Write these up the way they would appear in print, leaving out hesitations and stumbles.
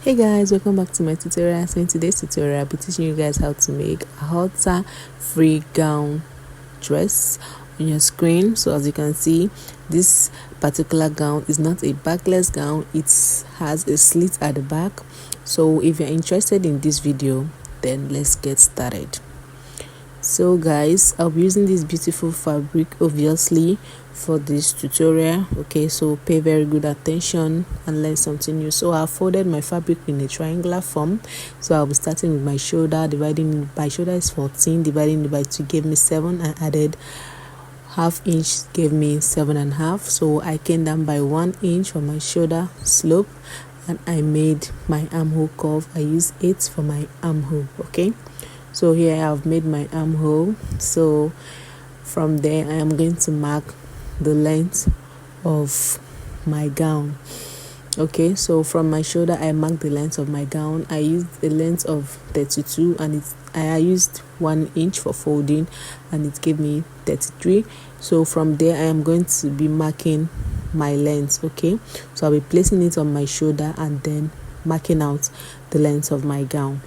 Hey guys, welcome back to my tutorial. So in today's tutorial I'll be teaching you guys how to make a halter free gown dress on your screen. So as you can see, this particular gown is not a backless gown, it has a slit at the back. So if you're interested in this video, then let's get started. So guys, I'll be using this beautiful fabric obviously for this tutorial. Okay, so pay very good attention and learn something new. So I folded my fabric in a triangular form. So I'll be starting with my shoulder, dividing my shoulder is 14, dividing it by 2 gave me 7. I added half inch, gave me 7.5. So I came down by 1 inch for my shoulder slope and I made my armhole curve. I used 8 for my armhole. Okay, so here I have made my armhole. So from there I am going to mark the length of my gown. Okay, so from my shoulder I marked the length of my gown. I used a length of 32 and I used 1 inch for folding and it gave me 33. So from there I am going to be marking my length. Okay, so I'll be placing it on my shoulder and then marking out the length of my gown.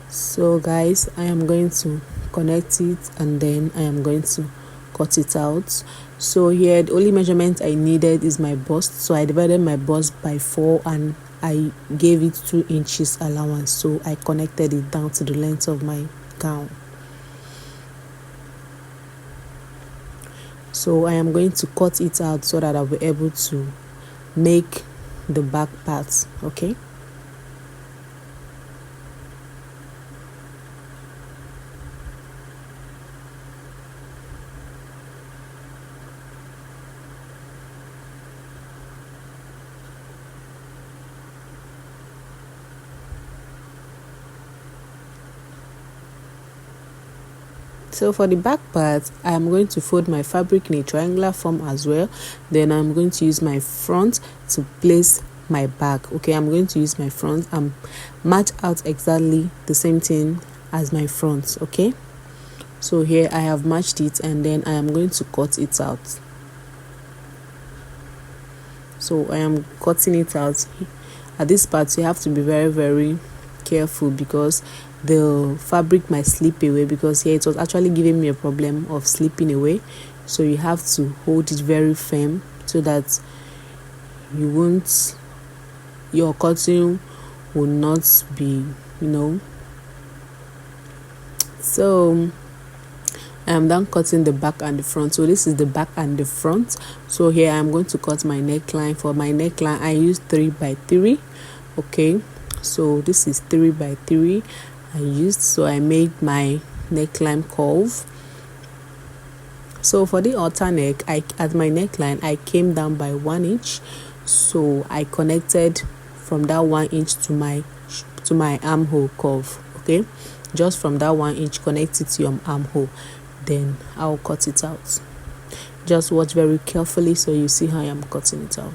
So guys, I am going to connect it and then I am going to cut it out. So here the only measurement I needed is my bust, so I divided my bust by 4 and I gave it 2 inches allowance. So I connected it down to the length of my gown. So I am going to cut it out so that I'll be able to make the back parts. Okay, so for the back part, I am going to fold my fabric in a triangular form as well. Then I'm going to use my front to place my back. Okay, I'm going to use my front and match out exactly the same thing as my front. Okay, so here I have matched it and then I am going to cut it out. So I am cutting it out. At this part you have to be very careful because the fabric might slip away, because here it was actually giving me a problem of slipping away. So you have to hold it very firm so that your cutting will not be, so I am done cutting the back and the front. So this is the back and the front. So here I'm going to cut my neckline. For my neckline I used 3 by 3. Okay, so this is 3 by 3 I used. So I made my neckline curve. So for the outer neck, at my neckline I came down by 1 inch. So I connected from that 1 inch to my armhole curve. Okay, just from that 1 inch connect it to your armhole, then I'll cut it out. Just watch very carefully so you see how I am cutting it out.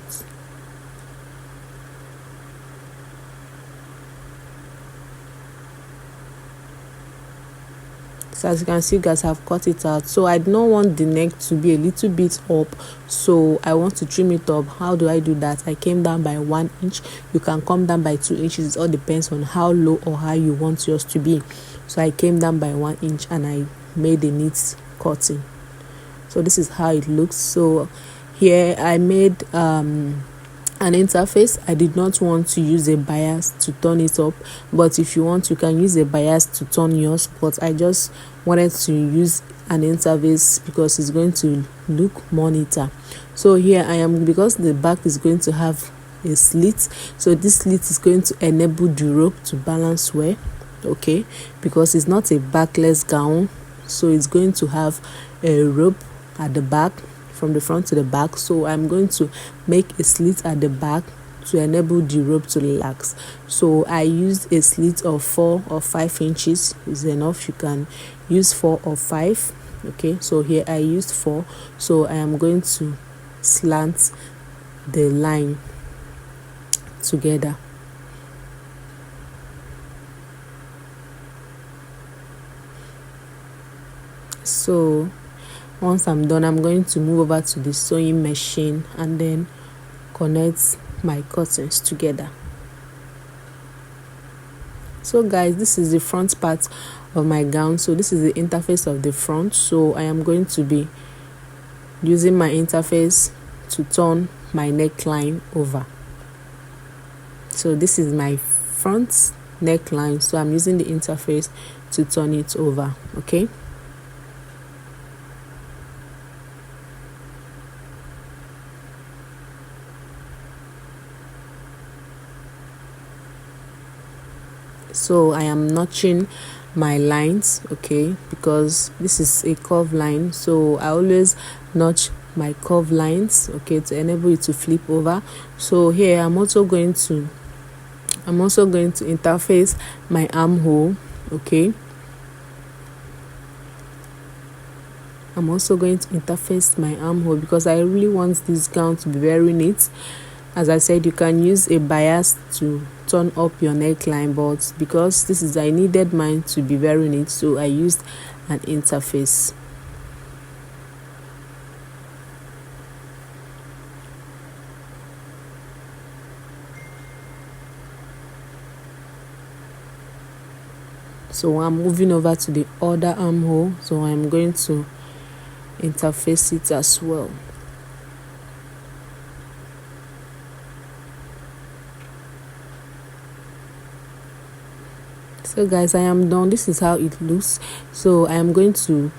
So as you can see guys, I've cut it out. So I don't want the neck to be a little bit up, so I want to trim it up. How do I do that? I came down by 1 inch. You can come down by 2 inches. It all depends on how low or high you want yours to be. So I came down by 1 inch and I made a neat cutting. So this is how it looks. So here I made an interface. I did not want to use a bias to turn it up, but if you want you can use a bias to turn yours, but I just wanted to use an interface because it's going to look more neater. So here I am, because the back is going to have a slit, so this slit is going to enable the rope to balance well. Okay, because it's not a backless gown, so it's going to have a rope at the back from the front to the back. So I'm going to make a slit at the back to enable the rope to relax. So I used a slit of 4 or 5 inches is enough. You can use 4 or 5. Okay, so here I used 4. So I am going to slant the line together. So Once I'm done, I'm going to move over to the sewing machine and then connect my curtains together. So guys, this is the front part of my gown. So this is the interface of the front. So I am going to be using my interface to turn my neckline over. So this is my front neckline, so I'm using the interface to turn it over. Okay, so I am notching my lines, okay, because this is a curve line, so I always notch my curve lines, okay, to enable it to flip over. So here I'm also going to interface my armhole, okay. I'm also going to interface my armhole because I really want this gown to be very neat. As I said, you can use a bias to turn up your neckline, but because this is, I needed mine to be very neat, so I used an interface. So I'm moving over to the other armhole, so I'm going to interface it as well. So guys, I am done. This is how it looks. So I am going to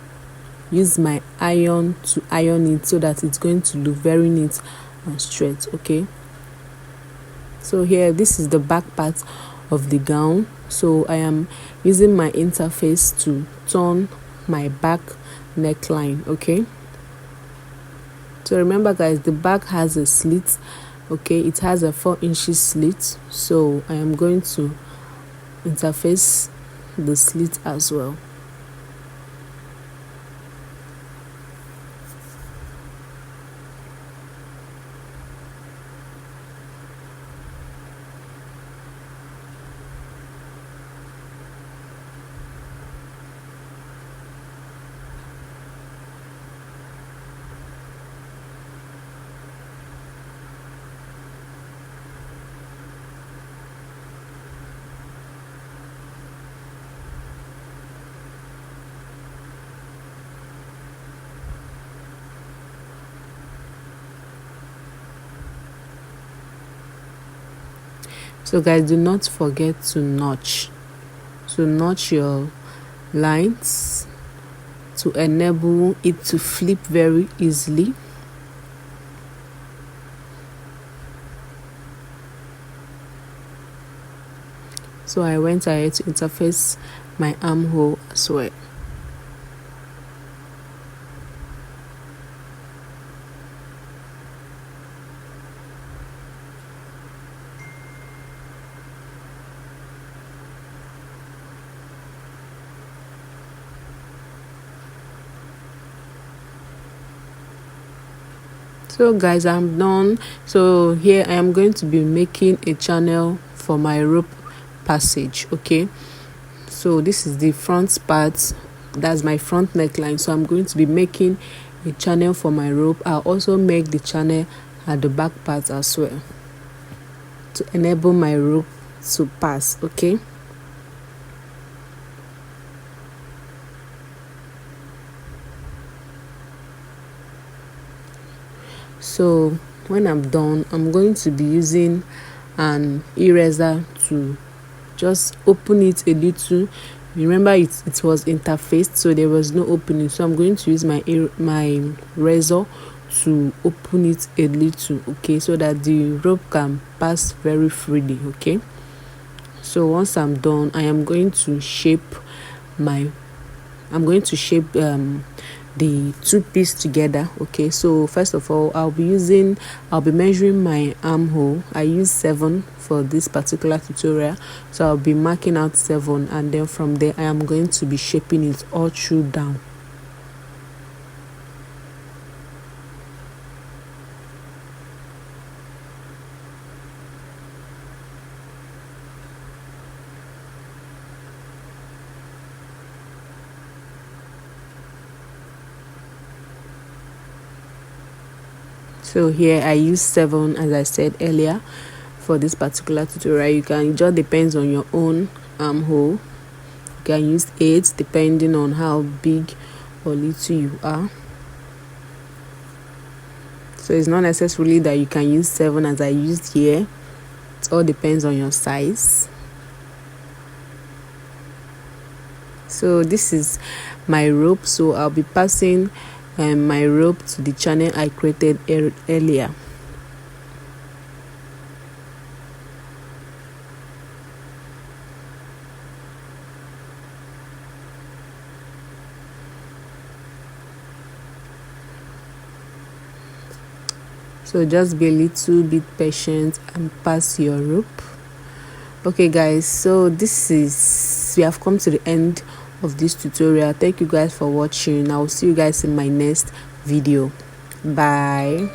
use my iron to iron it so that it's going to look very neat and straight. Okay, so here, this is the back part of the gown. So I am using my interface to turn my back neckline. Okay, so remember guys, the back has a slit. Okay, it has a 4 inches slit, so I am going to interface the slit as well. So guys, do not forget to notch. So notch your lines to enable it to flip very easily. So I went ahead to interface my armhole as well. So guys, I'm done. So here I am going to be making a channel for my rope passage. Okay, so this is the front part, that's my front neckline. So I'm going to be making a channel for my rope. I'll also make the channel at the back part as well to enable my rope to pass. Okay, so when I'm done, I'm going to be using an eraser to just open it a little. Remember, it was interfaced, so there was no opening, so I'm going to use my razor to open it a little, okay, so that the rope can pass very freely. Okay, so once I'm done, I'm going to shape the two pieces together. Okay, so first of all, I'll be measuring my armhole. I use 7 for this particular tutorial, so I'll be marking out 7, and then from there I am going to be shaping it all through down. So here I use 7, as I said earlier, for this particular tutorial. You can, it just depends on your own armhole. You can use 8 depending on how big or little you are. So it's not necessarily that you can use 7 as I used here. It all depends on your size. So this is my rope, so I'll be passing my rope to the channel I created earlier. So just be a little bit patient and pass your rope. Okay guys, so we have come to the end of this tutorial. Thank you guys for watching. I will see you guys in my next video. Bye.